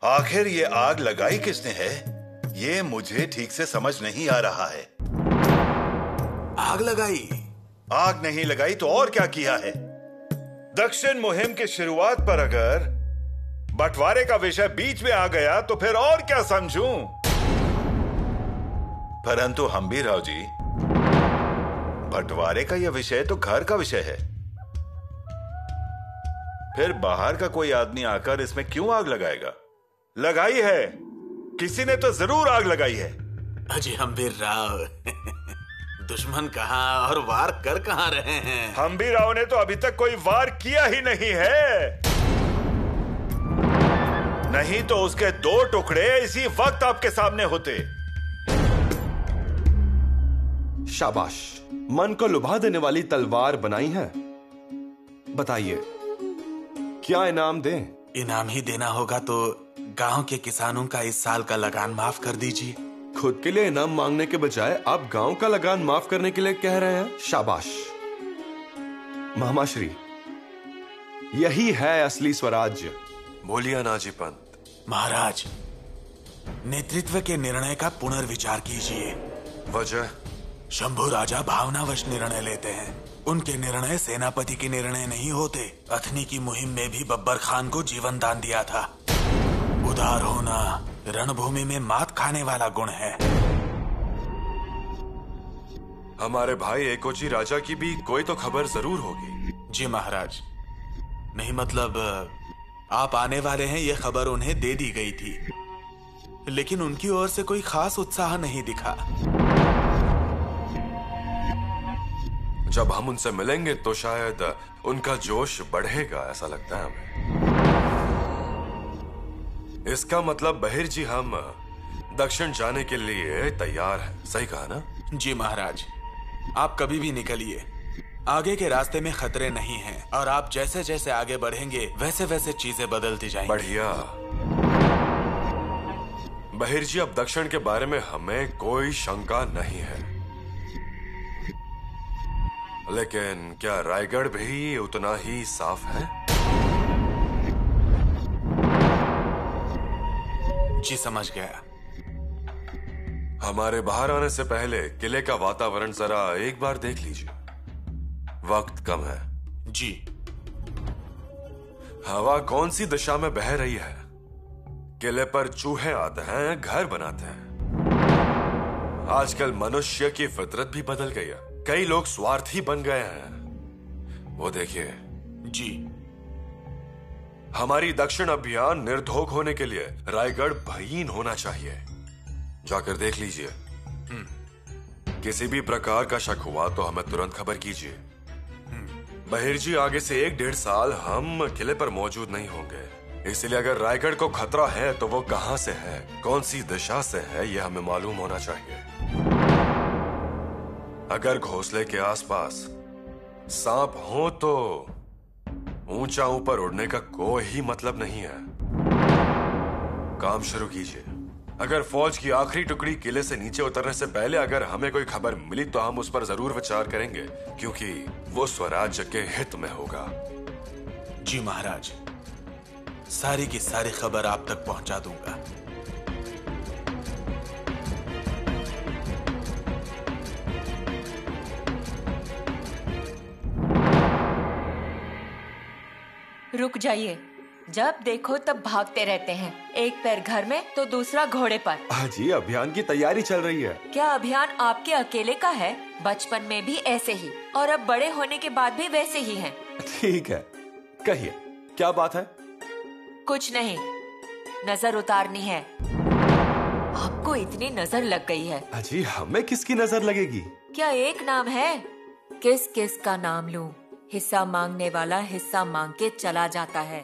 आखिर ये आग लगाई किसने है, ये मुझे ठीक से समझ नहीं आ रहा है। आग लगाई? आग नहीं लगाई तो और क्या किया है? दक्षिण मुहिम की शुरुआत पर अगर बंटवारे का विषय बीच में आ गया तो फिर और क्या समझूं? परंतु हम्बीरराव जी, बंटवारे का यह विषय तो घर का विषय है। फिर बाहर का कोई आदमी आकर इसमें क्यों आग लगाएगा? लगाई है, किसी ने तो जरूर आग लगाई है। अजी हम्बीरराव, दुश्मन कहाँ और वार कर कहाँ रहे हैं? हम्बीरराव ने तो अभी तक कोई वार किया ही नहीं है। नहीं तो उसके 2 टुकड़े इसी वक्त आपके सामने होते। शाबाश, मन को लुभा देने वाली तलवार बनाई है। बताइए, क्या इनाम दें? इनाम ही देना होगा तो गांव के किसानों का इस साल का लगान माफ कर दीजिए। खुद के लिए इनाम मांगने के बजाय आप गांव का लगान माफ करने के लिए कह रहे हैं। शाबाश मामाश्री, यही है असली स्वराज्य। बोलिए नाजी पंत। महाराज, नेतृत्व के निर्णय का पुनर्विचार कीजिए। वजह? शंभू राजा भावनावश निर्णय लेते हैं। उनके निर्णय सेनापति के निर्णय नहीं होते। अथनी की मुहिम में भी बब्बर खान को जीवन दान दिया था। उदार होना रणभूमि में मात खाने वाला गुण है। हमारे भाई एकोची राजा की भी कोई तो खबर जरूर होगी। जी महाराज, नहीं मतलब आप आने वाले हैं ये खबर उन्हें दे दी गई थी, लेकिन उनकी ओर से कोई खास उत्साह नहीं दिखा। जब हम उनसे मिलेंगे तो शायद उनका जोश बढ़ेगा, ऐसा लगता है हमें। इसका मतलब बहिर जी, हम दक्षिण जाने के लिए तैयार हैं। सही कहा ना? जी महाराज, आप कभी भी निकलिए। आगे के रास्ते में खतरे नहीं हैं और आप जैसे जैसे आगे बढ़ेंगे वैसे वैसे चीजें बदलती जाएंगी। बढ़िया। बहिर जी, अब दक्षिण के बारे में हमें कोई शंका नहीं है, लेकिन क्या रायगढ़ भी उतना ही साफ है? जी समझ गया। हमारे बाहर आने से पहले किले का वातावरण जरा एक बार देख लीजिए। वक्त कम है। जी। हवा कौन सी दिशा में बह रही है? किले पर चूहे आते हैं, घर बनाते हैं। आजकल मनुष्य की फितरत भी बदल गई है। कई लोग स्वार्थी बन गए हैं। वो देखिए। जी। हमारी दक्षिण अभियान निर्धोक होने के लिए रायगढ़ भयहीन होना चाहिए। जाकर देख लीजिए। किसी भी प्रकार का शक हुआ तो हमें तुरंत खबर कीजिए। बहिर जी, आगे से 1-1.5 साल हम किले पर मौजूद नहीं होंगे, इसलिए अगर रायगढ़ को खतरा है तो वो कहां से है, कौन सी दिशा से है, यह हमें मालूम होना चाहिए। अगर घोंसले के आसपास सांप हो तो ऊंचा ऊपर उड़ने का कोई मतलब नहीं है। काम शुरू कीजिए। अगर फौज की आखिरी टुकड़ी किले से नीचे उतरने से पहले अगर हमें कोई खबर मिली तो हम उस पर जरूर विचार करेंगे, क्योंकि वो स्वराज्य के हित में होगा। जी महाराज, सारी की सारी खबर आप तक पहुंचा दूंगा। रुक जाइए, जब देखो तब भागते रहते हैं। एक पैर घर में तो दूसरा घोड़े पर। जी, अभियान की तैयारी चल रही है। क्या अभियान आपके अकेले का है? बचपन में भी ऐसे ही और अब बड़े होने के बाद भी वैसे ही हैं। ठीक है, कहिए क्या बात है? कुछ नहीं, नजर उतारनी है। आपको इतनी नजर लग गई है। अजी, हमें किसकी नजर लगेगी? क्या एक नाम है? किस किस का नाम लूं? हिस्सा मांगने वाला हिस्सा मांग के चला जाता है,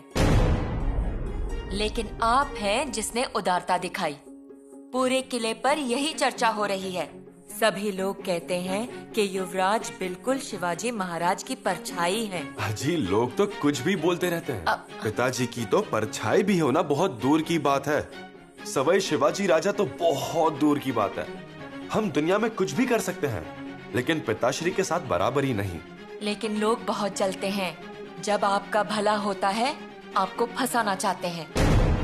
लेकिन आप हैं जिसने उदारता दिखाई। पूरे किले पर यही चर्चा हो रही है। सभी लोग कहते हैं कि युवराज बिल्कुल शिवाजी महाराज की परछाई हैं। अजी, लोग तो कुछ भी बोलते रहते हैं। पिताजी की तो परछाई भी होना बहुत दूर की बात है। सवाई शिवाजी राजा तो बहुत दूर की बात है। हम दुनिया में कुछ भी कर सकते हैं, लेकिन पिताश्री के साथ बराबरी नहीं। लेकिन लोग बहुत जलते हैं। जब आपका भला होता है, आपको फंसाना चाहते हैं।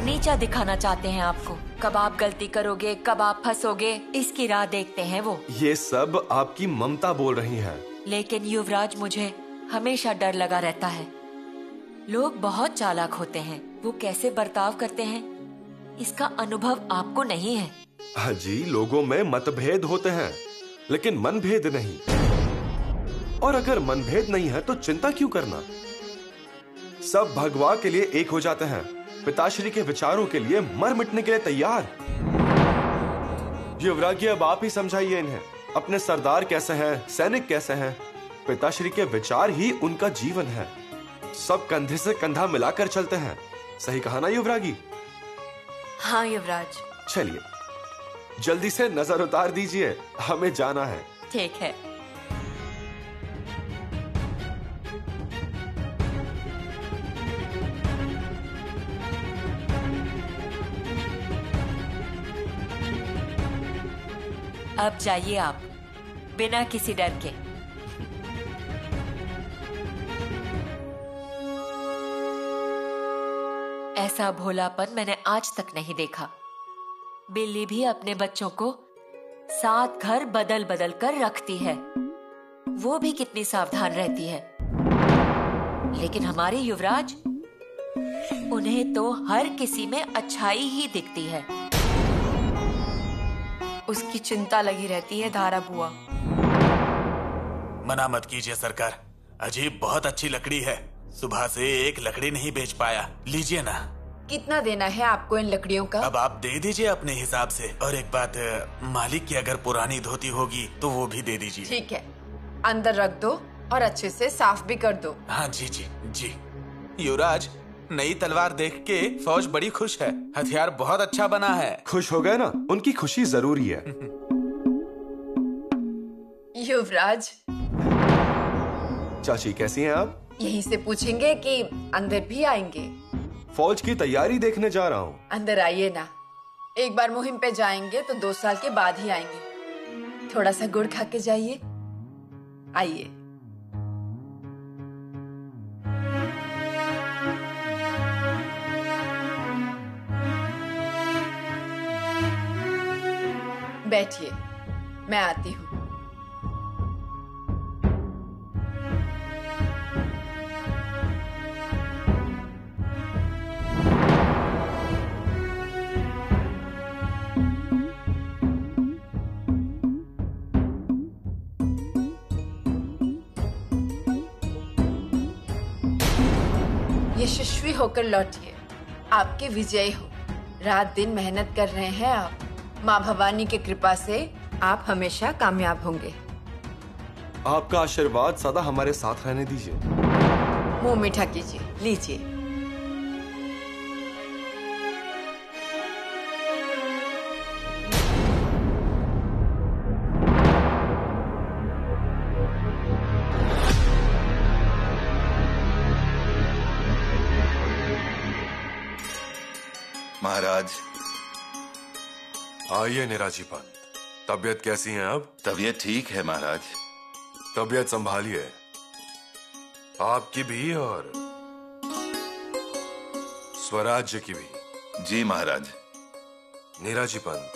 नीचा दिखाना चाहते हैं आपको। कब आप गलती करोगे, कब आप फंसोगे, इसकी राह देखते हैं वो। ये सब आपकी ममता बोल रही है। लेकिन युवराज, मुझे हमेशा डर लगा रहता है। लोग बहुत चालाक होते हैं, वो कैसे बर्ताव करते हैं इसका अनुभव आपको नहीं है। हाँ जी, लोगों में मतभेद होते हैं लेकिन मनभेद नहीं। और अगर मनभेद नहीं है तो चिंता क्यों करना? सब भगवा के लिए एक हो जाते हैं, पिताश्री के विचारों के लिए मर मिटने के लिए तैयार। युवराज, अब आप ही समझाइए इन्हें, अपने सरदार कैसे हैं, सैनिक कैसे हैं। पिताश्री के विचार ही उनका जीवन है। सब कंधे से कंधा मिलाकर चलते हैं। सही कहा ना युवरागी? हाँ युवराज। चलिए जल्दी से नजर उतार दीजिए, हमें जाना है। ठीक है। अब जाइए आप, बिना किसी डर के। ऐसा भोलापन मैंने आज तक नहीं देखा। बिल्ली भी अपने बच्चों को 7 घर बदल बदल कर रखती है, वो भी कितनी सावधान रहती है। लेकिन हमारे युवराज, उन्हें तो हर किसी में अच्छाई ही दिखती है। उसकी चिंता लगी रहती है धारा बुआ। मना मत कीजिए सरकार, अजीब बहुत अच्छी लकड़ी है। सुबह से एक लकड़ी नहीं बेच पाया। लीजिए ना। कितना देना है आपको इन लकड़ियों का? अब आप दे दीजिए अपने हिसाब से। और एक बात, मालिक की अगर पुरानी धोती होगी तो वो भी दे दीजिए। ठीक है, अंदर रख दो और अच्छे से साफ भी कर दो। हाँ जी जी जी। युवराज, नई तलवार देख के फौज बड़ी खुश है। हथियार बहुत अच्छा बना है। खुश हो गए ना? उनकी खुशी जरूरी है। युवराज, चाची कैसी हैं आप? यहीं से पूछेंगे कि अंदर भी आएंगे? फौज की तैयारी देखने जा रहा हूँ। अंदर आइए ना। एक बार मुहिम पे जाएंगे तो 2 साल के बाद ही आएंगे। थोड़ा सा गुड़ खा के जाइए। आइए। बैठिए, मैं आती हूँ। यशस्वी होकर लौटिए। आपके विजय हो। रात दिन मेहनत कर रहे हैं आप। माँ भवानी की कृपा से आप हमेशा कामयाब होंगे। आपका आशीर्वाद सदा हमारे साथ रहने दीजिए। मुंह मीठा कीजिए, लीजिए। महाराज। आइए निराजी पंत, तबीयत कैसी है अब? तबीयत ठीक है महाराज। तबीयत संभालिए, आपकी भी और स्वराज्य की भी। जी महाराज। निराजी पंत,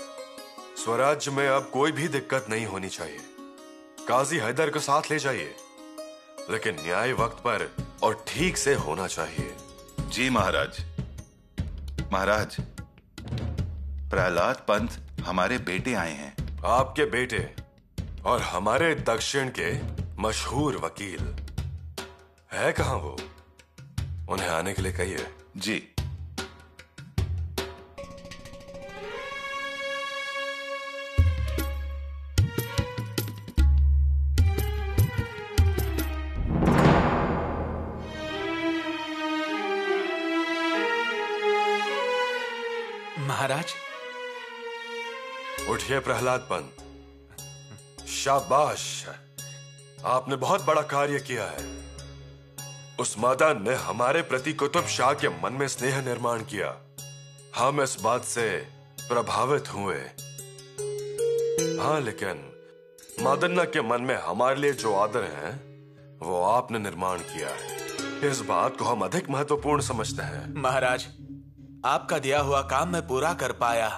स्वराज्य में अब कोई भी दिक्कत नहीं होनी चाहिए। काजी हैदर को साथ ले जाइए, लेकिन न्याय वक्त पर और ठीक से होना चाहिए। जी महाराज। महाराज, प्रहलाद पंत हमारे बेटे आए हैं। आपके बेटे और हमारे दक्षिण के मशहूर वकील है कहां वो? उन्हें आने के लिए कहिए। जी। महाराज। उठिए प्रहलाद पंत, शाबाश, आपने बहुत बड़ा कार्य किया है। उस मदन ने हमारे प्रति कुतुब शाह के मन में स्नेह निर्माण किया। हम इस बात से प्रभावित हुए। हाँ, लेकिन मदन्ना के मन में हमारे लिए जो आदर है वो आपने निर्माण किया है। इस बात को हम अधिक महत्वपूर्ण समझते हैं। महाराज, आपका दिया हुआ काम मैं पूरा कर पाया।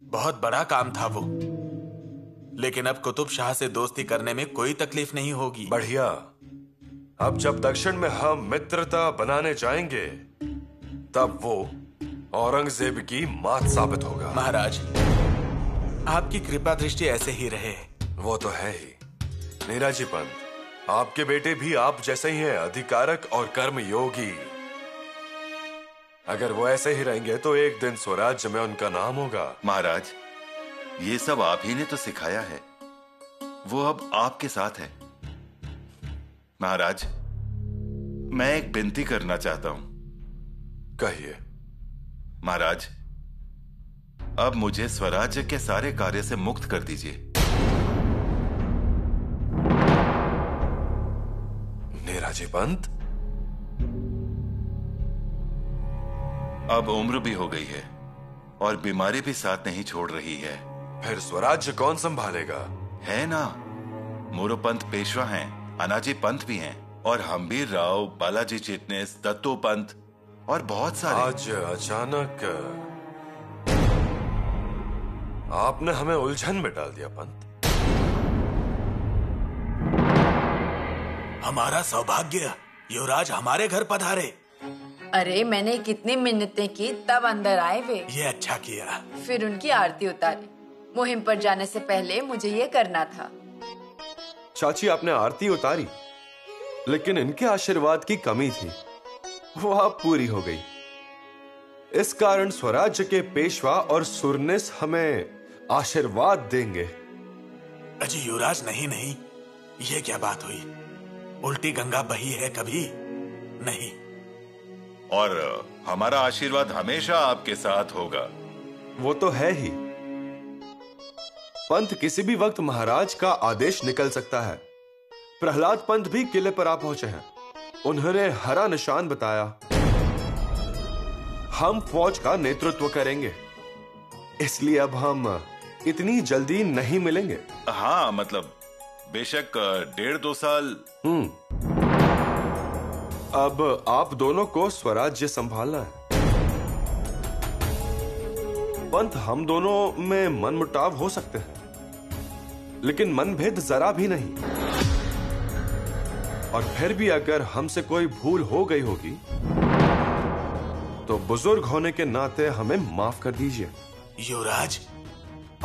बहुत बड़ा काम था वो, लेकिन अब कुतुब शाह से दोस्ती करने में कोई तकलीफ नहीं होगी। बढ़िया। अब जब दक्षिण में हम मित्रता बनाने जाएंगे तब वो औरंगजेब की मात साबित होगा। महाराज, आपकी कृपा दृष्टि ऐसे ही रहे। वो तो है ही। नीराजी पंत, आपके बेटे भी आप जैसे ही हैं, अधिकारक और कर्म योगी। अगर वो ऐसे ही रहेंगे तो एक दिन स्वराज्य में उनका नाम होगा। महाराज, ये सब आप ही ने तो सिखाया है, वो अब आपके साथ है। महाराज, मैं एक विनती करना चाहता हूं। कहिए। महाराज, अब मुझे स्वराज्य के सारे कार्य से मुक्त कर दीजिए। नीराजी पंत, अब उम्र भी हो गई है और बीमारी भी साथ नहीं छोड़ रही है। फिर स्वराज्य कौन संभालेगा? है ना, मोरोपंत पेशवा हैं, अनाजी पंत भी हैं, और हम्बीर राव, बालाजी चिटनेस, दत्तो पंत और बहुत सारे। आज अचानक आपने हमें उलझन में डाल दिया पंत। हमारा सौभाग्य, युवराज हमारे घर पधारे। अरे मैंने कितनी मिन्नतें की तब अंदर आए वे। ये अच्छा किया। फिर उनकी आरती उतारी। मुहिम पर जाने से पहले मुझे ये करना था। चाची, आपने आरती उतारी, लेकिन इनके आशीर्वाद की कमी थी, वो अब पूरी हो गई। इस कारण स्वराज्य के पेशवा और सुरनिस हमें आशीर्वाद देंगे। अजी युवराज, नहीं नहीं, ये क्या बात हुई? उल्टी गंगा बही है कभी नहीं। और हमारा आशीर्वाद हमेशा आपके साथ होगा। वो तो है ही। पंत किसी भी वक्त महाराज का आदेश निकल सकता है। प्रहलाद पंत भी किले पर आ पहुंचे हैं। उन्होंने हरा निशान बताया। हम फौज का नेतृत्व करेंगे, इसलिए अब हम इतनी जल्दी नहीं मिलेंगे। हाँ, मतलब बेशक 1.5-2 साल। अब आप दोनों को स्वराज्य संभालना है। पंत, हम दोनों में मनमुटाव हो सकते हैं, लेकिन मनभेद जरा भी नहीं। और फिर भी अगर हमसे कोई भूल हो गई होगी तो बुजुर्ग होने के नाते हमें माफ कर दीजिए। युवराज,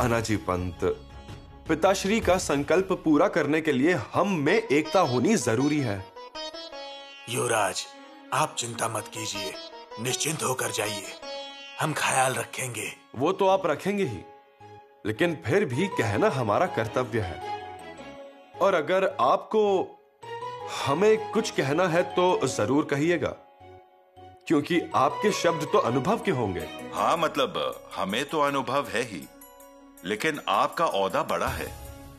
अनाजी पंत, पिताश्री का संकल्प पूरा करने के लिए हम में एकता होनी जरूरी है। युवराज, आप चिंता मत कीजिए, निश्चिंत होकर जाइए, हम ख्याल रखेंगे। वो तो आप रखेंगे ही, लेकिन फिर भी कहना हमारा कर्तव्य है। और अगर आपको हमें कुछ कहना है तो जरूर कहिएगा, क्योंकि आपके शब्द तो अनुभव के होंगे। हाँ, मतलब हमें तो अनुभव है ही, लेकिन आपका ओहदा बड़ा है।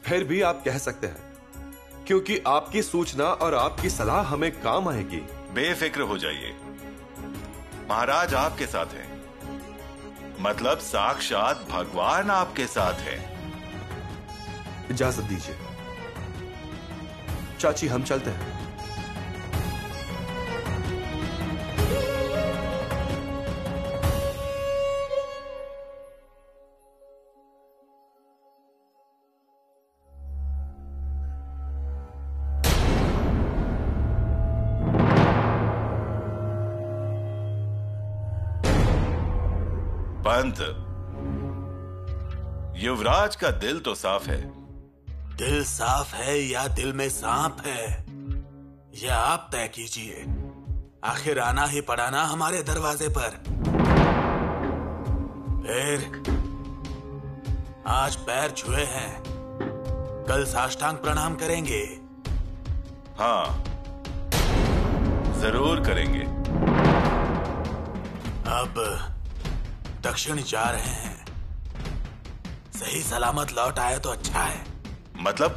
फिर भी आप कह सकते हैं, क्योंकि आपकी सूचना और आपकी सलाह हमें काम आएगी। बेफिक्र हो जाइए, महाराज आपके साथ हैं, मतलब साक्षात भगवान आपके साथ हैं। इजाजत दीजिए चाची, हम चलते हैं। पंत, युवराज का दिल तो साफ है। दिल साफ है या दिल में सांप है, यह आप तय कीजिए। आखिर आना ही पड़ा ना हमारे दरवाजे पर। फिर आज पैर छुए हैं, कल साष्टांग प्रणाम करेंगे। हाँ, जरूर करेंगे। अब दक्षिण जा रहे हैं, सही सलामत लौट आए तो अच्छा है। मतलब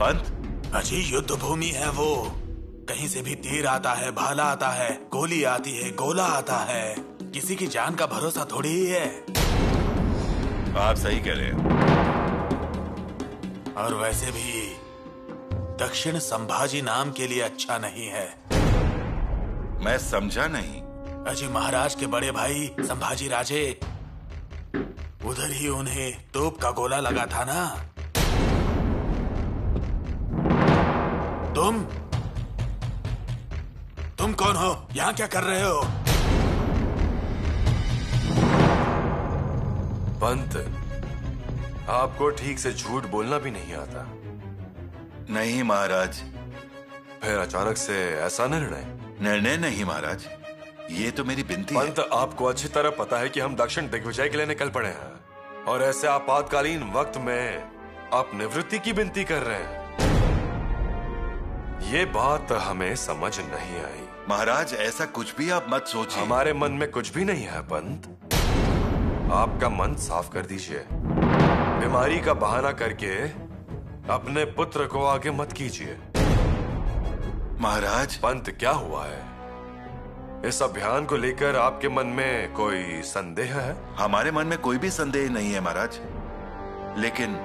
पंत? अजी, युद्ध भूमि है वो, कहीं से भी तीर आता है, भाला आता है, गोली आती है, गोला आता है, किसी की जान का भरोसा थोड़ी ही है। आप सही कह रहे हैं। और वैसे भी दक्षिण संभाजी नाम के लिए अच्छा नहीं है। मैं समझा नहीं। अजी महाराज के बड़े भाई संभाजी राजे, उधर ही उन्हें तोप का गोला लगा था ना। तुम कौन हो? यहाँ क्या कर रहे हो? पंत, आपको ठीक से झूठ बोलना भी नहीं आता। नहीं महाराज। फिर अचानक से ऐसा निर्णय नहीं महाराज, ये तो मेरी विनती है। पंत, आपको अच्छी तरह पता है कि हम दक्षिण दिग्विजय के लिए निकल पड़े हैं और ऐसे आपातकालीन वक्त में आप निवृत्ति की विनती कर रहे हैं। ये बात हमें समझ नहीं आई। महाराज ऐसा कुछ भी आप मत सोचिए। हमारे मन में कुछ भी नहीं है पंत। आपका मन साफ कर दीजिए। बीमारी का बहाना करके अपने पुत्र को आगे मत कीजिए। महाराज। पंत, क्या हुआ है? इस अभियान को लेकर आपके मन में कोई संदेह है? हमारे मन में कोई भी संदेह नहीं है महाराज, लेकिन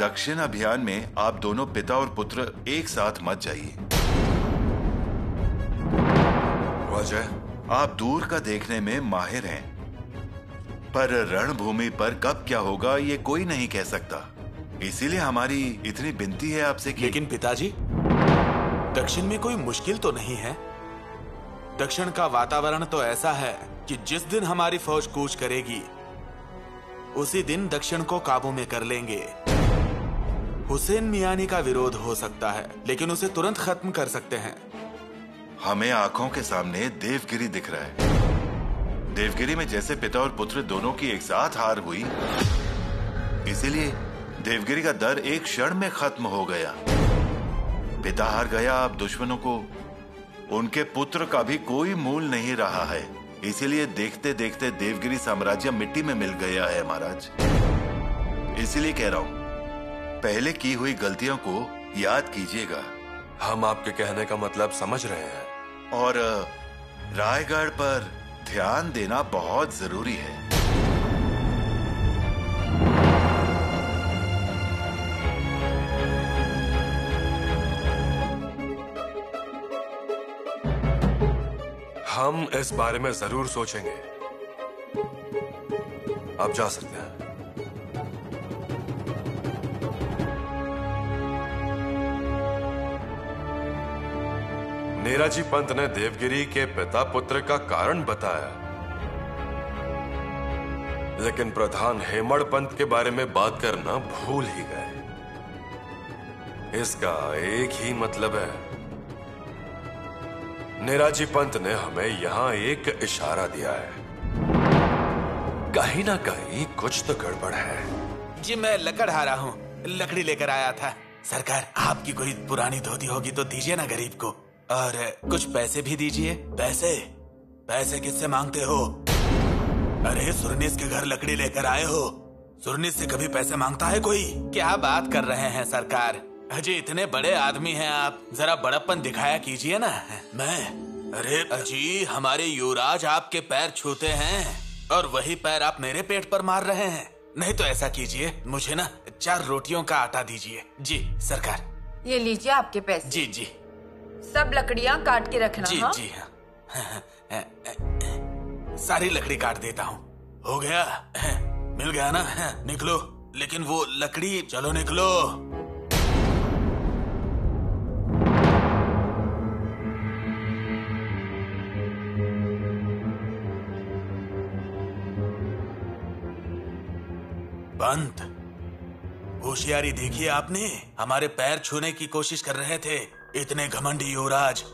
दक्षिण अभियान में आप दोनों पिता और पुत्र एक साथ मत जाइए। वजह? आप दूर का देखने में माहिर हैं, पर रणभूमि पर कब क्या होगा ये कोई नहीं कह सकता। इसीलिए हमारी इतनी विनती है आपसे कि... लेकिन पिताजी, दक्षिण में कोई मुश्किल तो नहीं है? दक्षिण का वातावरण तो ऐसा है कि जिस दिन हमारी फौज कूच करेगी उसी दिन दक्षिण को काबू में कर लेंगे। हुसैन मियानी का विरोध हो सकता है, लेकिन उसे तुरंत खत्म कर सकते हैं। हमें आंखों के सामने देवगिरी दिख रहा है। देवगिरी में जैसे पिता और पुत्र दोनों की एक साथ हार हुई, इसीलिए देवगिरी का डर एक क्षण में खत्म हो गया। पिता हार गया, अब दुश्मनों को उनके पुत्र का भी कोई मूल नहीं रहा है। इसीलिए देखते देखते देवगिरी साम्राज्य मिट्टी में मिल गया है महाराज। इसीलिए कह रहा हूं, पहले की हुई गलतियों को याद कीजिएगा। हम आपके कहने का मतलब समझ रहे हैं। और रायगढ़ पर ध्यान देना बहुत जरूरी है। हम इस बारे में जरूर सोचेंगे। आप जा सकते हैं। नेराजी पंत ने देवगिरी के पिता पुत्र का कारण बताया, लेकिन प्रधान हेमड़ पंत के बारे में बात करना भूल ही गए। इसका एक ही मतलब है, नेराजी पंत ने हमें यहां एक इशारा दिया है। कहीं ना कहीं कुछ तो गड़बड़ है। जी मैं लकड़हारा हूँ, लकड़ी लेकर आया था। सरकार, आपकी कोई पुरानी धोती होगी तो दीजिए ना गरीब को, और कुछ पैसे भी दीजिए। पैसे? पैसे किससे मांगते हो? अरे सुरनीस के घर लकड़ी लेकर आए हो, सुरनीस से कभी पैसे मांगता है कोई? क्या बात कर रहे हैं सरकार? अजी इतने बड़े आदमी हैं आप, जरा बड़प्पन दिखाया कीजिए ना। अरे अजी, हमारे युवराज आपके पैर छूते हैं और वही पैर आप मेरे पेट पर मार रहे हैं। नहीं तो ऐसा कीजिए, मुझे ना 4 रोटियों का आटा दीजिए। जी सरकार। ये लीजिए आपके पैसे। जी जी। सब लकड़ियाँ काट के रखना। जी हाँ? जी हाँ। सारी लकड़ी काट देता हूँ। हो गया? मिल गया ना? निकलो। लेकिन वो लकड़ी, चलो निकलो। पंत, होशियारी देखी आपने? हमारे पैर छूने की कोशिश कर रहे थे। इतने घमंडी युवराज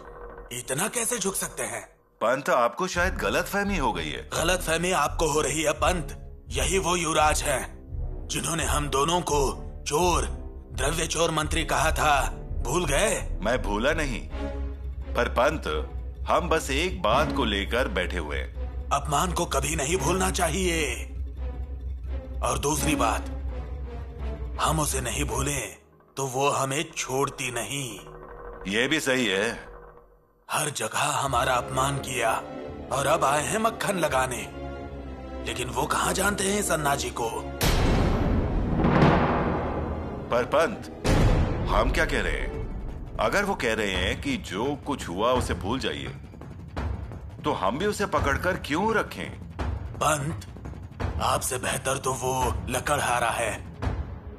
इतना कैसे झुक सकते हैं? पंत, आपको शायद गलतफहमी हो गई है। गलतफहमी आपको हो रही है पंत। यही वो युवराज हैं जिन्होंने हम दोनों को चोर, द्रव्य चोर मंत्री कहा था। भूल गए? मैं भूला नहीं, पर पंत हम बस एक बात को लेकर बैठे हुए। अपमान को कभी नहीं भूलना चाहिए। और दूसरी बात, हम उसे नहीं भूलें तो वो हमें छोड़ती नहीं। ये भी सही है। हर जगह हमारा अपमान किया और अब आए हैं मक्खन लगाने। लेकिन वो कहाँ जानते हैं सन्नाजी को? पर पंत, हम क्या कह रहे हैं? अगर वो कह रहे हैं कि जो कुछ हुआ उसे भूल जाइए, तो हम भी उसे पकड़कर क्यों रखें? पंत, आपसे बेहतर तो वो लकड़हारा है।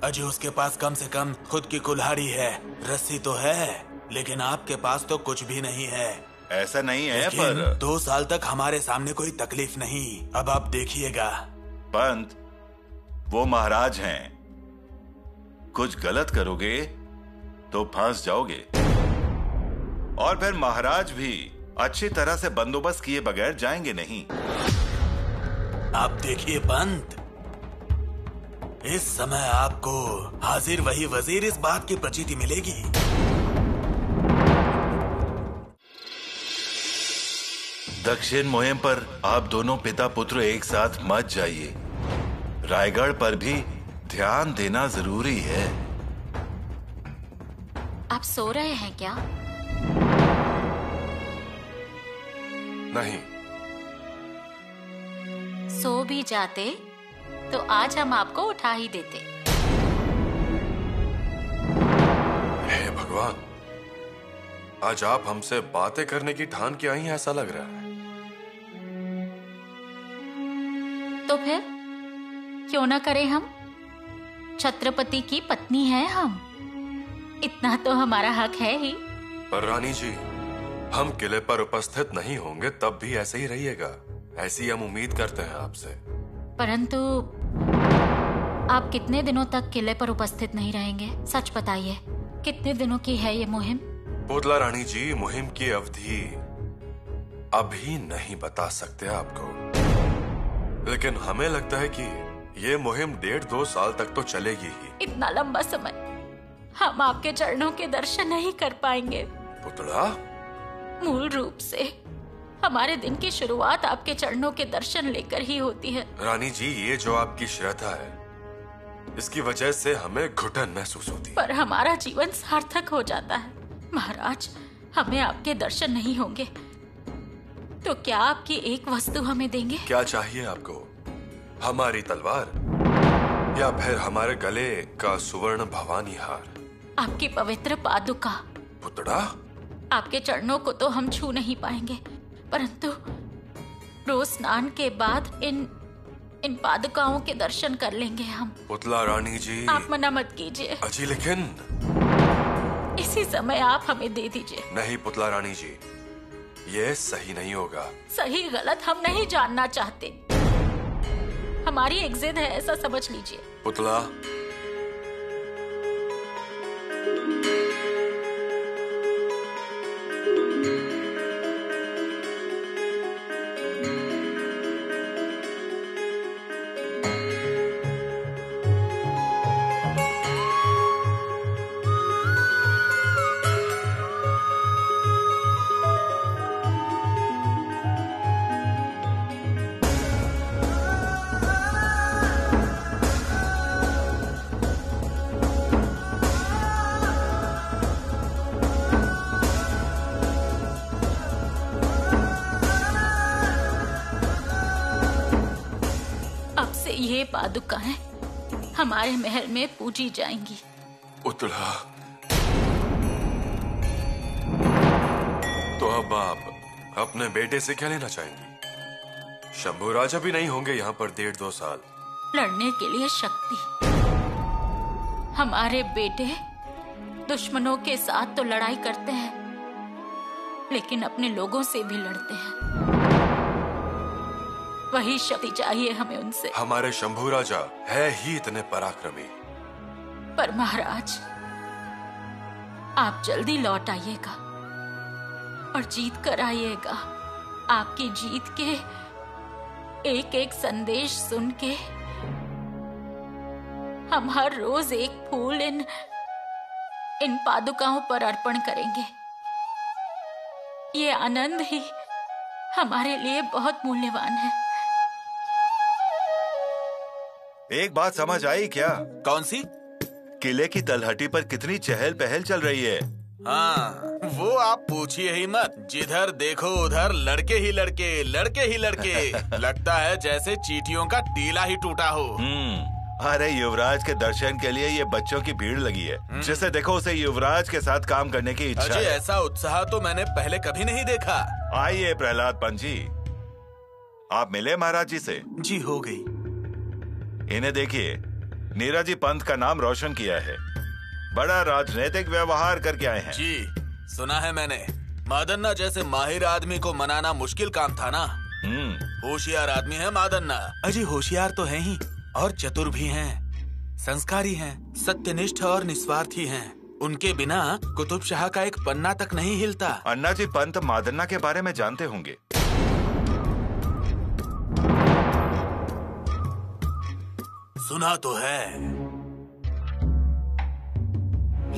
अजय उसके पास कम से कम खुद की कुल्हाड़ी है, रस्सी तो है, लेकिन आपके पास तो कुछ भी नहीं है। ऐसा नहीं है, लेकिन पर 2 साल तक हमारे सामने कोई तकलीफ नहीं। अब आप देखिएगा। पंत, वो महाराज हैं, कुछ गलत करोगे तो फंस जाओगे। और फिर महाराज भी अच्छी तरह से बंदोबस्त किए बगैर जाएंगे नहीं। आप देखिए पंत, इस समय आपको हाजिर वही वजीर इस बात की प्रचीति मिलेगी। दक्षिण मुहिम पर आप दोनों पिता पुत्र एक साथ मत जाइए। रायगढ़ पर भी ध्यान देना जरूरी है। आप सो रहे हैं क्या? नहीं। सो भी जाते तो आज हम आपको उठा ही देते। हे भगवान, आज आप हमसे बातें करने की ठान के आई, ऐसा लग रहा है। तो फिर क्यों ना करें? हम छत्रपति की पत्नी है, हम इतना तो हमारा हक है ही। पर रानी जी, हम किले पर उपस्थित नहीं होंगे तब भी ऐसे ही रहिएगा, ऐसी हम उम्मीद करते हैं आपसे। परंतु आप कितने दिनों तक किले पर उपस्थित नहीं रहेंगे? सच बताइए, कितने दिनों की है ये मुहिम? पुतला रानी जी, मुहिम की अवधि अभी नहीं बता सकते आपको, लेकिन हमें लगता है कि ये मुहिम 1.5-2 साल तक तो चलेगी ही। इतना लंबा समय हम आपके चरणों के दर्शन नहीं कर पाएंगे। पुतला, मूल रूप से हमारे दिन की शुरुआत आपके चरणों के दर्शन लेकर ही होती है। रानी जी, ये जो आपकी श्रद्धा है, इसकी वजह से हमें घुटन महसूस होती है। पर हमारा जीवन सार्थक हो जाता है। महाराज, हमें आपके दर्शन नहीं होंगे तो क्या आपकी एक वस्तु हमें देंगे? क्या चाहिए आपको? हमारी तलवार या फिर हमारे गले का सुवर्ण भवानी हार? आपकी पवित्र पादुका। पुतड़ा, आपके चरणों को तो हम छू नहीं पाएंगे, परंतु रोज स्नान के बाद इन पादुकाओं के दर्शन कर लेंगे हम। पुतला रानी जी, आप मना मत कीजिए। अजी, लेकिन इसी समय आप हमें दे दीजिए। नहीं पुतला रानी जी, ये सही नहीं होगा। सही गलत हम नहीं जानना चाहते, हमारी एक जिद है, ऐसा समझ लीजिए। पुतला, ये पादुकाएं हमारे महल में पूजी जाएंगी। पुतला, तो अब आप अपने बेटे से क्या लेना चाहेंगी? शंभू राजा भी नहीं होंगे यहाँ पर 1.5-2 साल। लड़ने के लिए शक्ति। हमारे बेटे दुश्मनों के साथ तो लड़ाई करते हैं, लेकिन अपने लोगों से भी लड़ते हैं। वही शक्ति चाहिए हमें उनसे। हमारे शंभू राजा है ही इतने पराक्रमी। पर महाराज, आप जल्दी लौट आइएगा और जीत कर आइएगा। आपकी जीत के एक एक संदेश सुन के हम हर रोज एक फूल इन पादुकाओं पर अर्पण करेंगे। ये आनंद ही हमारे लिए बहुत मूल्यवान है। एक बात समझ आई क्या? कौन सी? किले की तलहटी पर कितनी चहल पहल चल रही है। हाँ, वो आप पूछिए ही मत। जिधर देखो उधर लड़के ही लड़के, लड़के ही लड़के। लगता है जैसे चींटियों का टीला ही टूटा हो। अरे युवराज के दर्शन के लिए ये बच्चों की भीड़ लगी है। जिसे देखो उसे युवराज के साथ काम करने की इच्छा अजय, है। ऐसा उत्साह तो मैंने पहले कभी नहीं देखा। आइए प्रहलाद पंत जी, आप मिले महाराज जी से? जी हो गई। इन्हें देखिए, नीरजी पंत का नाम रोशन किया है, बड़ा राजनीतिक व्यवहार करके आए हैं। जी सुना है मैंने। मादन्ना जैसे माहिर आदमी को मनाना मुश्किल काम था ना। होशियार आदमी है मादन्ना। अजी होशियार तो है ही, और चतुर भी हैं, संस्कारी हैं, सत्यनिष्ठ और निस्वार्थी हैं। उनके बिना कुतुब शाह का एक पन्ना तक नहीं हिलता। अन्ना जी पंत मादन्ना के बारे में जानते होंगे। सुना तो है,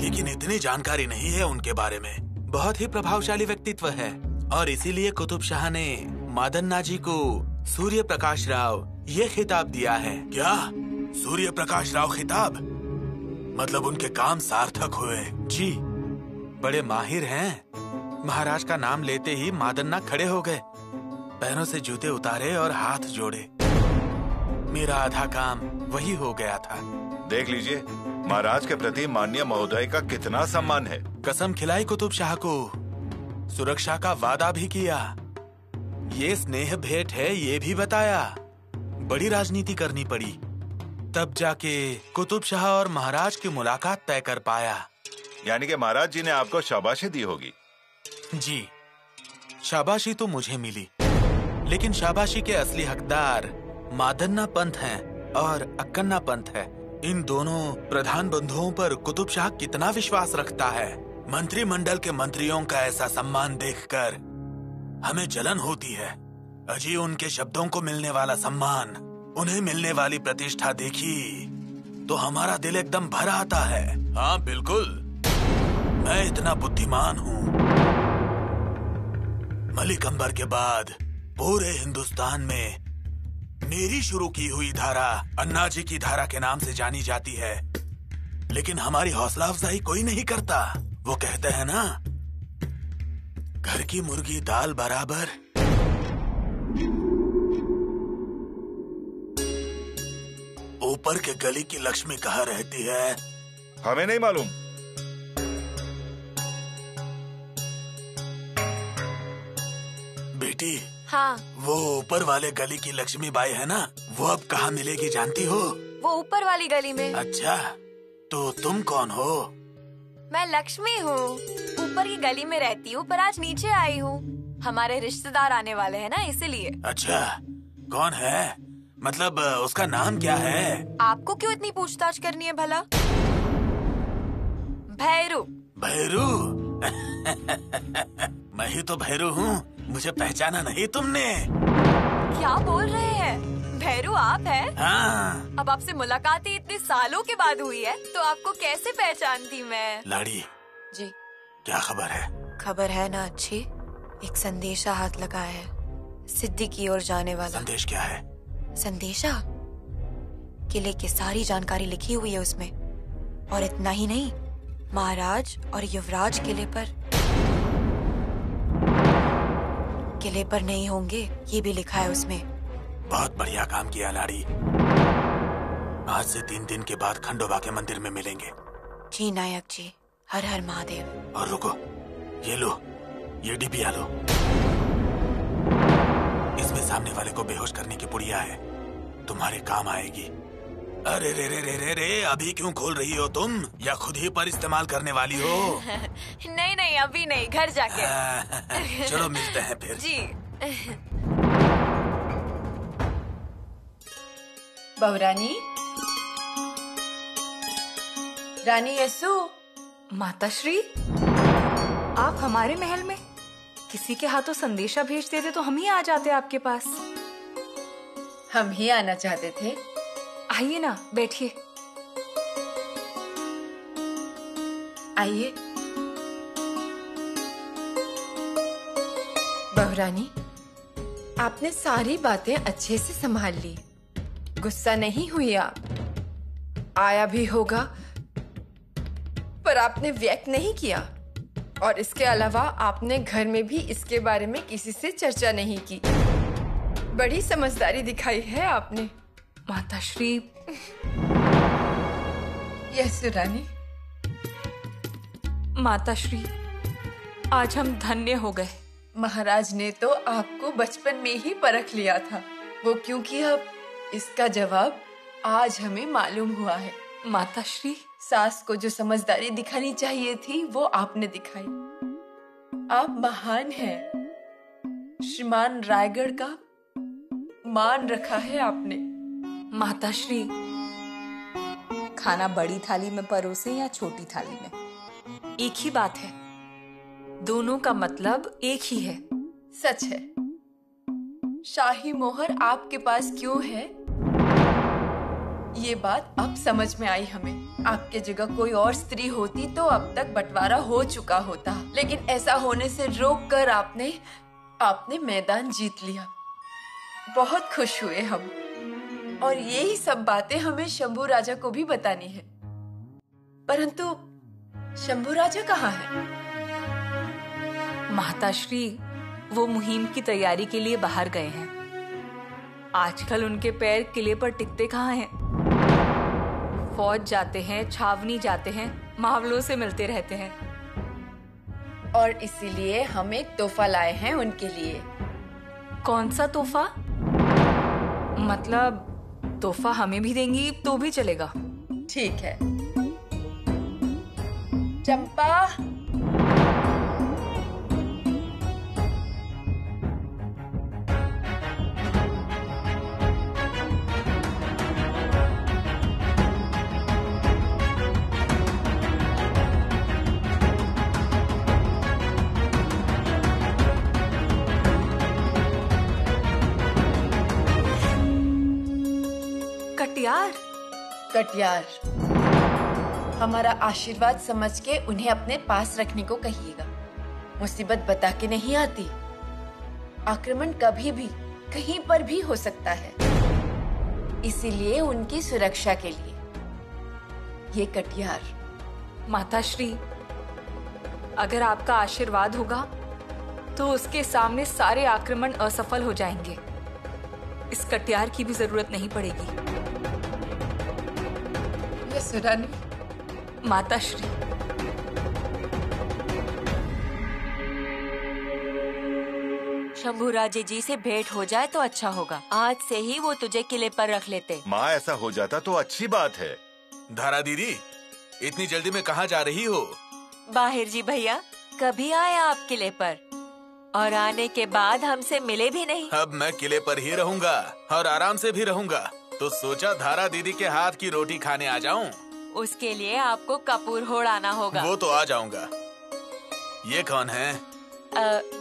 लेकिन इतनी जानकारी नहीं है उनके बारे में। बहुत ही प्रभावशाली व्यक्तित्व है, और इसीलिए कुतुब शाह ने मादन्ना जी को सूर्य प्रकाश राव ये खिताब दिया है। क्या सूर्य प्रकाश राव खिताब? मतलब उनके काम सार्थक हुए। जी बड़े माहिर हैं। महाराज का नाम लेते ही मादन्ना खड़े हो गए, पैरों से जूते उतारे और हाथ जोड़े। मेरा आधा काम वही हो गया था। देख लीजिए, महाराज के प्रति माननीय महोदय का कितना सम्मान है। कसम खिलाई कुतुब शाह को, सुरक्षा का वादा भी किया। ये स्नेह भेंट है ये भी बताया। बड़ी राजनीति करनी पड़ी, तब जाके कुतुब शाह और महाराज की मुलाकात तय कर पाया। यानी कि महाराज जी ने आपको शाबाशी दी होगी। जी शाबाशी तो मुझे मिली, लेकिन शाबाशी के असली हकदार मादन्ना पंत हैं और अक्कन्ना पंत है। इन दोनों प्रधान बंधुओं पर कुतुब शाह कितना विश्वास रखता है। मंत्रिमंडल के मंत्रियों का ऐसा सम्मान देखकर हमें जलन होती है। अजी उनके शब्दों को मिलने वाला सम्मान, उन्हें मिलने वाली प्रतिष्ठा देखी तो हमारा दिल एकदम भर आता है। हाँ बिल्कुल, मैं इतना बुद्धिमान हूँ। मलिक अंबर के बाद पूरे हिंदुस्तान में मेरी शुरू की हुई धारा अन्ना जी की धारा के नाम से जानी जाती है, लेकिन हमारी हौसला अफजाई कोई नहीं करता। वो कहते हैं ना, घर की मुर्गी दाल बराबर। ऊपर के गली की लक्ष्मी कहाँ रहती है? हमें नहीं मालूम। बेटी, हाँ। वो ऊपर वाले गली की लक्ष्मी बाई है ना, वो अब कहाँ मिलेगी जानती हो? वो ऊपर वाली गली में। अच्छा, तो तुम कौन हो? मैं लक्ष्मी हूँ, ऊपर की गली में रहती हूँ, पर आज नीचे आई हूँ। हमारे रिश्तेदार आने वाले हैं ना, इसीलिए। अच्छा, कौन है? मतलब उसका नाम क्या है? आपको क्यों इतनी पूछताछ करनी है भला? भैरू। भैरू? मैं ही तो भैरू हूँ, मुझे पहचाना नहीं तुमने? क्या बोल रहे हैं? भैरू आप हैं? हाँ। अब आपसे मुलाकात ही इतने सालों के बाद हुई है, तो आपको कैसे पहचानती मैं? लाड़ी जी क्या खबर है? खबर है ना अच्छी। एक संदेशा हाथ लगा है, सिद्धि की ओर जाने वाला। संदेश क्या है? संदेशा किले की सारी जानकारी लिखी हुई है उसमें, और इतना ही नहीं, महाराज और युवराज किले पर नहीं होंगे, ये भी लिखा है उसमें। बहुत बढ़िया काम किया लाड़ी। आज से 3 दिन के बाद खंडोबा के मंदिर में मिलेंगे। जी नायक जी, हर हर महादेव। और रुको, ये लो, ये डिबिया लो। इसमें सामने वाले को बेहोश करने की पुड़िया है, तुम्हारे काम आएगी। अरे रे रे रे रे रे, अभी क्यों खोल रही हो तुम? या खुद ही पर इस्तेमाल करने वाली हो? नहीं नहीं, अभी नहीं, घर जाके। चलो मिलते हैं फिर। जी। बहुरानी, रानी यसु। माताश्री, आप हमारे महल में किसी के हाथों संदेशा भेज देते तो हम ही आ जाते आपके पास। हम ही आना चाहते थे। आइए ना, बैठिए। आइए। बहुरानी, आपने सारी बातें अच्छे से संभाल ली, गुस्सा नहीं हुई आप। आया भी होगा, पर आपने व्यक्त नहीं किया, और इसके अलावा आपने घर में भी इसके बारे में किसी से चर्चा नहीं की। बड़ी समझदारी दिखाई है आपने। माताश्री। यस रानी। माताश्री, आज हम धन्य हो गए। महाराज ने तो आपको बचपन में ही परख लिया था, वो क्योंकि अब इसका जवाब आज हमें मालूम हुआ है। माताश्री, सास को जो समझदारी दिखानी चाहिए थी वो आपने दिखाई। आप महान हैं। श्रीमान रायगढ़ का मान रखा है आपने। माताश्री, खाना बड़ी थाली में परोसे या छोटी थाली में, एक ही बात है। दोनों का मतलब एक ही है। सच है। शाही मोहर आपके पास क्यों है, ये बात अब समझ में आई हमें। आपके जगह कोई और स्त्री होती तो अब तक बंटवारा हो चुका होता, लेकिन ऐसा होने से रोककर आपने मैदान जीत लिया। बहुत खुश हुए हम, और यही सब बातें हमें शंभू राजा को भी बतानी है। परंतु शंभू राजा कहाँ है? माताश्री, वो मुहिम की तैयारी के लिए बाहर गए हैं। आजकल उनके पैर किले पर टिकते कहाँ हैं? फौज जाते हैं, छावनी जाते हैं, मावलों से मिलते रहते हैं। और इसीलिए हम एक तोहफा लाए हैं उनके लिए। कौन सा तोहफा? मतलब तोहफा हमें भी देंगी तो भी चलेगा? ठीक है। चंपा, कटियार, हमारा आशीर्वाद समझ के उन्हें अपने पास रखने को कहिएगा। मुसीबत बता के नहीं आती। आक्रमण कभी भी कहीं पर भी हो सकता है, इसीलिए उनकी सुरक्षा के लिए ये कटियार। माताश्री, अगर आपका आशीर्वाद होगा तो उसके सामने सारे आक्रमण असफल हो जाएंगे। इस कटियार की भी जरूरत नहीं पड़ेगी। सुना नहीं? माताश्री, शंभू राजे जी से भेंट हो जाए तो अच्छा होगा। आज से ही वो तुझे किले पर रख लेते। माँ, ऐसा हो जाता तो अच्छी बात है। धारा दीदी, इतनी जल्दी में कहाँ जा रही हो? बाहिर जी भैया, कभी आए आप किले पर और आने के बाद हमसे मिले भी नहीं। अब मैं किले पर ही रहूंगा और आराम से भी रहूंगा, तो सोचा धारा दीदी के हाथ की रोटी खाने आ जाऊं। उसके लिए आपको कपूर होड़ाना होगा। वो तो आ जाऊंगा। ये कौन है?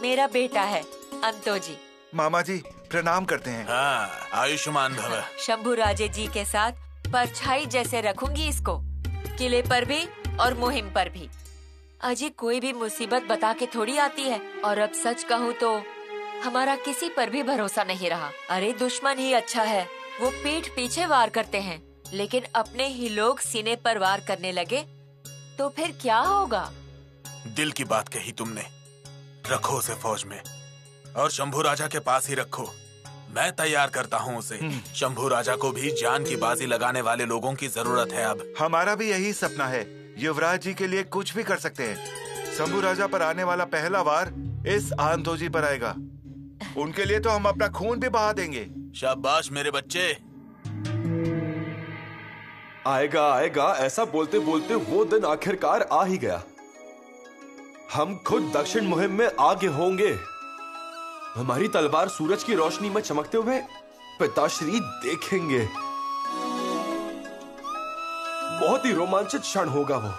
मेरा बेटा है, अंतो जी। मामा जी, प्रणाम करते हैं। हाँ, आयुष्मान भव। शंभू राजे जी के साथ परछाई जैसे रखूंगी इसको, किले पर भी और मुहिम पर भी। अजी कोई भी मुसीबत बता के थोड़ी आती है, और अब सच कहूँ तो हमारा किसी पर भी भरोसा नहीं रहा। अरे दुश्मन ही अच्छा है, वो पीठ पीछे वार करते हैं, लेकिन अपने ही लोग सीने पर वार करने लगे तो फिर क्या होगा? दिल की बात कही तुमने। रखो उसे फौज में और शंभू राजा के पास ही रखो। मैं तैयार करता हूँ उसे। शंभू राजा को भी जान की बाजी लगाने वाले लोगों की जरूरत है अब। हमारा भी यही सपना है। युवराज जी के लिए कुछ भी कर सकते हैं। शंभू राजा पर आने वाला पहला वार इस आंतो जी पर आएगा। उनके लिए तो हम अपना खून भी बहा देंगे। शाबाश मेरे बच्चे। आएगा आएगा, ऐसा बोलते बोलते वो दिन आखिरकार आ ही गया। हम खुद दक्षिण मुहिम में आगे होंगे। हमारी तलवार सूरज की रोशनी में चमकते हुए पिताश्री देखेंगे। बहुत ही रोमांचित क्षण होगा वो,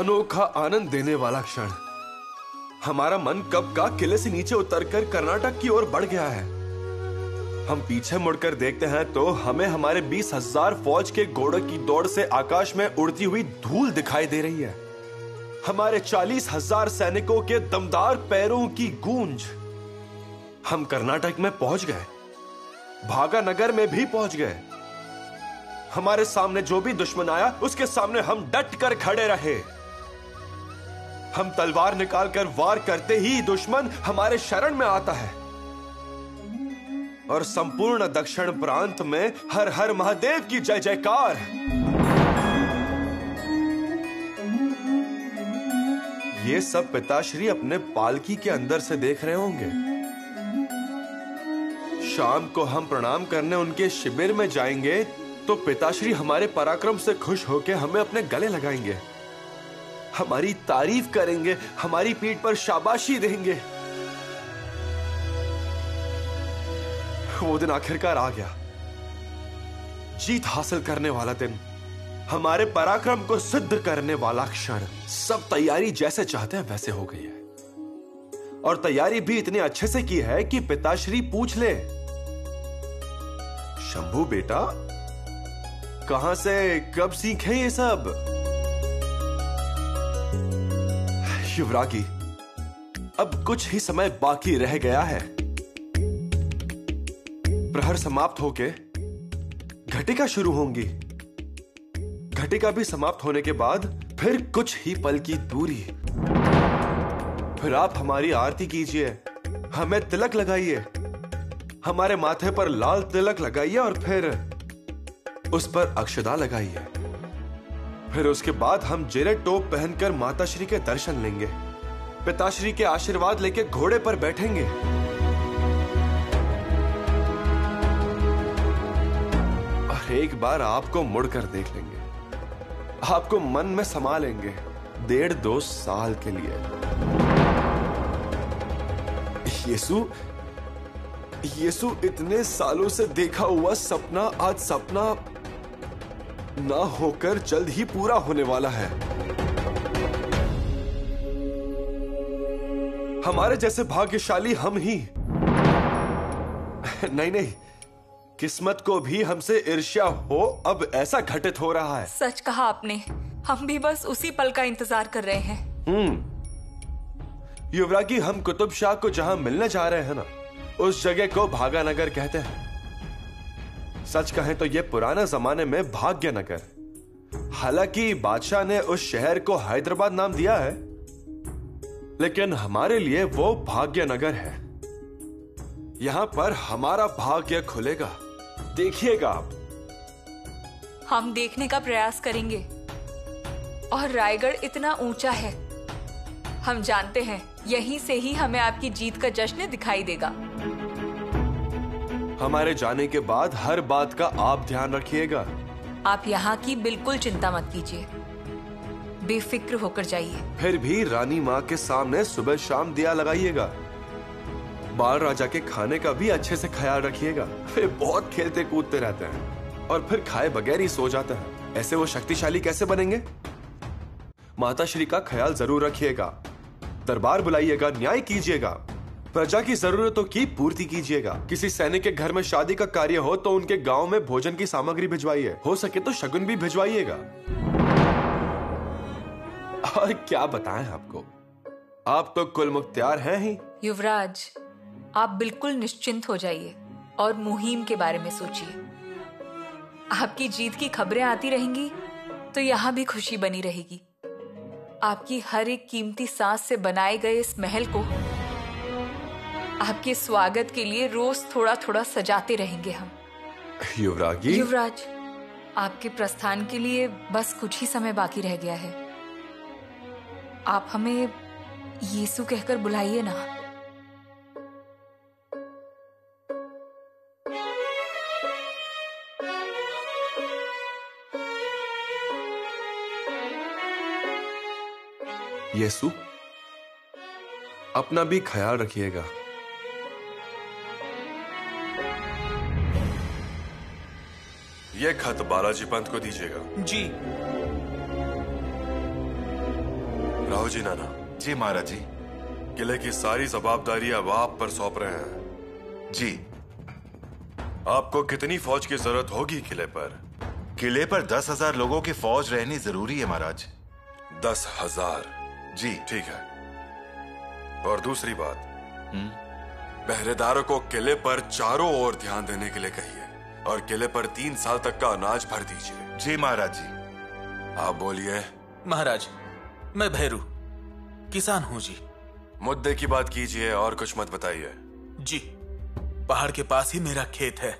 अनोखा आनंद देने वाला क्षण। हमारा मन कब का किले से नीचे उतरकर कर्नाटक की ओर बढ़ गया है। हम पीछे मुड़कर देखते हैं तो हमें हमारे 20,000 फौज के घोड़ों की दौड़ से आकाश में उड़ती हुई धूल दिखाई दे रही है। हमारे 40,000 सैनिकों के दमदार पैरों की गूंज। हम कर्नाटक में पहुंच गए, भागानगर में भी पहुंच गए। हमारे सामने जो भी दुश्मन आया उसके सामने हम डट कर खड़े रहे। हम तलवार निकालकर वार करते ही दुश्मन हमारे शरण में आता है और संपूर्ण दक्षिण प्रांत में हर हर महादेव की जय जयकार। ये सब पिताश्री अपने पालकी के अंदर से देख रहे होंगे। शाम को हम प्रणाम करने उनके शिविर में जाएंगे तो पिताश्री हमारे पराक्रम से खुश होकर हमें अपने गले लगाएंगे, हमारी तारीफ करेंगे, हमारी पीठ पर शाबाशी देंगे। वो दिन आखिरकार आ गया, जीत हासिल करने वाला दिन, हमारे पराक्रम को सिद्ध करने वाला क्षण। सब तैयारी जैसे चाहते हैं वैसे हो गई है, और तैयारी भी इतने अच्छे से की है कि पिताश्री पूछ ले, शंभू बेटा कहां से कब सीखे ये सब? युवरागी, अब कुछ ही समय बाकी रह गया है। प्रहर समाप्त होके घटिका शुरू होंगी। घटिका भी समाप्त होने के बाद फिर कुछ ही पल की दूरी, फिर आप हमारी आरती कीजिए, हमें तिलक लगाइए, हमारे माथे पर लाल तिलक लगाइए और फिर उस पर अक्षता लगाइए। फिर उसके बाद हम जेरे टोप पहनकर माताश्री के दर्शन लेंगे, पिताश्री के आशीर्वाद लेके घोड़े पर बैठेंगे। और एक बार आपको मुड़कर देख लेंगे, आपको मन में समा लेंगे 1.5-2 साल के लिए। यीशु इतने सालों से देखा हुआ सपना आज सपना ना होकर जल्द ही पूरा होने वाला है। हमारे जैसे भाग्यशाली हम ही नहीं, किस्मत को भी हमसे ईर्ष्या हो, अब ऐसा घटित हो रहा है। सच कहा आपने, हम भी बस उसी पल का इंतजार कर रहे हैं। युवरागी, हम कुतुब शाह को जहां मिलने जा रहे हैं ना, उस जगह को भागानगर कहते हैं। सच कहें तो यह पुराने जमाने में भाग्यनगर, हालांकि बादशाह ने उस शहर को हैदराबाद नाम दिया है, लेकिन हमारे लिए वो भाग्यनगर है। यहां पर हमारा भाग्य खुलेगा, देखिएगा आप। हम देखने का प्रयास करेंगे। और रायगढ़ इतना ऊंचा है, हम जानते हैं यहीं से ही हमें आपकी जीत का जश्न दिखाई देगा। हमारे जाने के बाद हर बात का आप ध्यान रखिएगा। आप यहाँ की बिल्कुल चिंता मत कीजिए, बेफिक्र होकर जाइए। फिर भी रानी माँ के सामने सुबह शाम दिया लगाइएगा। बाल राजा के खाने का भी अच्छे से ख्याल रखिएगा। वे बहुत खेलते कूदते रहते हैं और फिर खाए बगैर ही सो जाते हैं। ऐसे वो शक्तिशाली कैसे बनेंगे? माताश्री का ख्याल जरूर रखिएगा। दरबार बुलाइएगा, न्याय कीजिएगा, प्रजा की जरूरतों की पूर्ति कीजिएगा। किसी सैनिक के घर में शादी का कार्य हो तो उनके गांव में भोजन की सामग्री भिजवाइए, हो सके तो शगुन भी भिजवाइएगा। और क्या बताएं आपको, आप तो कुल मुख्तियार हैं ही। युवराज, आप बिल्कुल निश्चिंत हो जाइए और मुहिम के बारे में सोचिए। आपकी जीत की खबरें आती रहेंगी तो यहाँ भी खुशी बनी रहेगी। आपकी हर एक कीमती सांस से बनाए गए इस महल को आपके स्वागत के लिए रोज थोड़ा थोड़ा सजाते रहेंगे हम। युवराज, आपके प्रस्थान के लिए बस कुछ ही समय बाकी रह गया है। आप हमें यीशु कहकर बुलाइए ना। यीशु, अपना भी ख्याल रखिएगा। ये खत बालाजी पंत को दीजिएगा। जी। राव जी, नाना जी महाराज जी। किले की सारी जवाबदारी अब आप पर सौंप रहे हैं। जी। आपको कितनी फौज की जरूरत होगी किले पर? किले पर 10,000 लोगों की फौज रहनी जरूरी है महाराज। 10,000? जी ठीक है। और दूसरी बात, पहरेदारों को किले पर चारों ओर ध्यान देने के लिए कहिए और किले पर 3 साल तक का अनाज भर दीजिए। जी महाराज जी। आप बोलिए। महाराज, मैं भैरू किसान हूँ जी। मुद्दे की बात कीजिए और कुछ मत बताइए। जी, पहाड़ के पास ही मेरा खेत है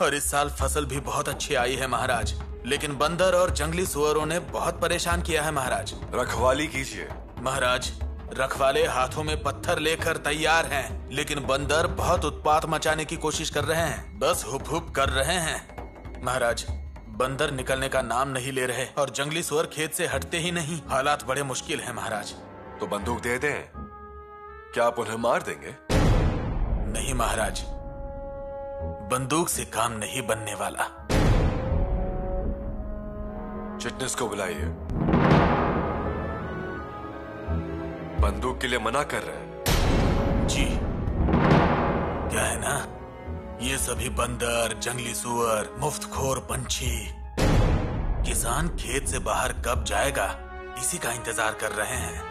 और इस साल फसल भी बहुत अच्छी आई है महाराज, लेकिन बंदर और जंगली सुअरों ने बहुत परेशान किया है महाराज। रखवाली कीजिए। महाराज, रखवाले हाथों में पत्थर लेकर तैयार हैं, लेकिन बंदर बहुत उत्पात मचाने की कोशिश कर रहे हैं, बस हुप हुप कर रहे हैं। महाराज, बंदर निकलने का नाम नहीं ले रहे और जंगली सुअर खेत से हटते ही नहीं। हालात बड़े मुश्किल हैं महाराज। तो बंदूक दे दें, क्या आप उन्हें मार देंगे? नहीं महाराज, बंदूक से काम नहीं बनने वाला। चिटनिस को बुलाइए। बंदूक के लिए मना कर रहे हैं। जी, क्या है ना, ये सभी बंदर, जंगली सुअर, मुफ्तखोर पंछी किसान खेत से बाहर कब जाएगा इसी का इंतजार कर रहे हैं।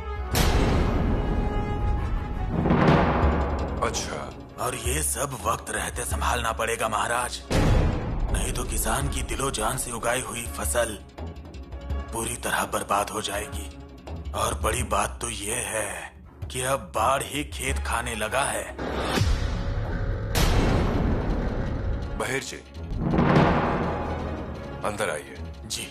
अच्छा, और ये सब वक्त रहते संभालना पड़ेगा महाराज, नहीं तो किसान की दिलो जान से उगाई हुई फसल पूरी तरह बर्बाद हो जाएगी। और बड़ी बात तो ये है कि अब बाढ़ ही खेत खाने लगा है। बहिर जी, अंदर आइए। जी।